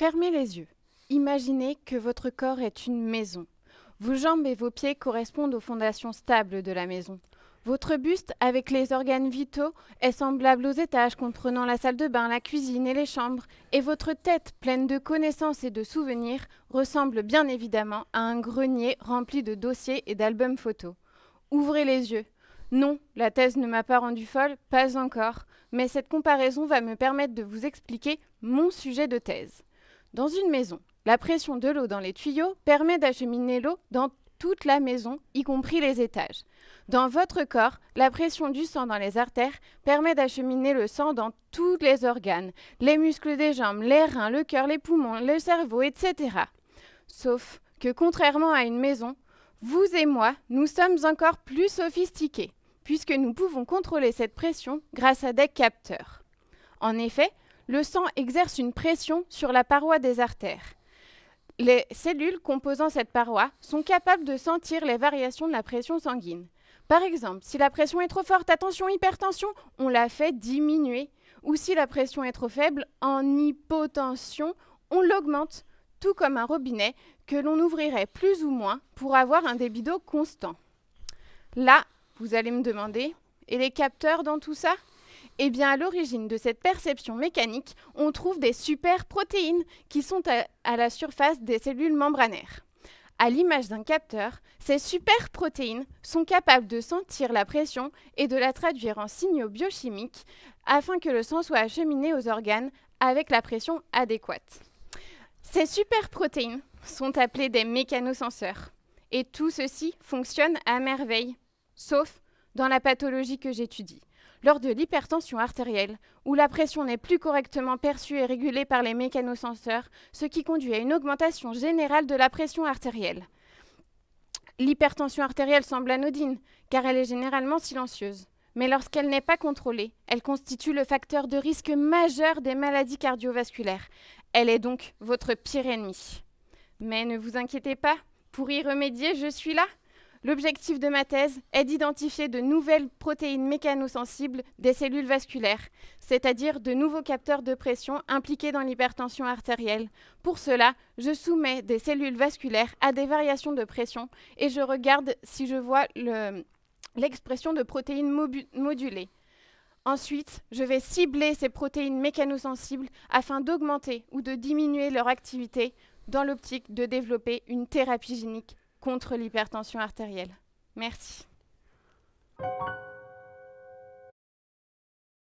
Fermez les yeux. Imaginez que votre corps est une maison. Vos jambes et vos pieds correspondent aux fondations stables de la maison. Votre buste, avec les organes vitaux, est semblable aux étages comprenant la salle de bain, la cuisine et les chambres, et votre tête, pleine de connaissances et de souvenirs, ressemble bien évidemment à un grenier rempli de dossiers et d'albums photos. Ouvrez les yeux. Non, la thèse ne m'a pas rendue folle, pas encore, mais cette comparaison va me permettre de vous expliquer mon sujet de thèse. Dans une maison, la pression de l'eau dans les tuyaux permet d'acheminer l'eau dans toute la maison, y compris les étages. Dans votre corps, la pression du sang dans les artères permet d'acheminer le sang dans tous les organes, les muscles des jambes, les reins, le cœur, les poumons, le cerveau, etc. Sauf que contrairement à une maison, vous et moi, nous sommes encore plus sophistiqués, puisque nous pouvons contrôler cette pression grâce à des capteurs. En effet, le sang exerce une pression sur la paroi des artères. Les cellules composant cette paroi sont capables de sentir les variations de la pression sanguine. Par exemple, si la pression est trop forte, attention, hypertension, on la fait diminuer. Ou si la pression est trop faible, en hypotension, on l'augmente, tout comme un robinet que l'on ouvrirait plus ou moins pour avoir un débit d'eau constant. Là, vous allez me demander, et les capteurs dans tout ça ? Eh bien, à l'origine de cette perception mécanique, on trouve des superprotéines qui sont à la surface des cellules membranaires. À l'image d'un capteur, ces superprotéines sont capables de sentir la pression et de la traduire en signaux biochimiques afin que le sang soit acheminé aux organes avec la pression adéquate. Ces superprotéines sont appelées des mécanosenseurs. Et tout ceci fonctionne à merveille, sauf dans la pathologie que j'étudie. Lors de l'hypertension artérielle, où la pression n'est plus correctement perçue et régulée par les mécanosenseurs, ce qui conduit à une augmentation générale de la pression artérielle. L'hypertension artérielle semble anodine, car elle est généralement silencieuse. Mais lorsqu'elle n'est pas contrôlée, elle constitue le facteur de risque majeur des maladies cardiovasculaires. Elle est donc votre pire ennemi. Mais ne vous inquiétez pas, pour y remédier, je suis là. L'objectif de ma thèse est d'identifier de nouvelles protéines mécanosensibles des cellules vasculaires, c'est-à-dire de nouveaux capteurs de pression impliqués dans l'hypertension artérielle. Pour cela, je soumets des cellules vasculaires à des variations de pression et je regarde si je vois l'expression de protéines modulées. Ensuite, je vais cibler ces protéines mécanosensibles afin d'augmenter ou de diminuer leur activité dans l'optique de développer une thérapie génique contre l'hypertension artérielle. Merci.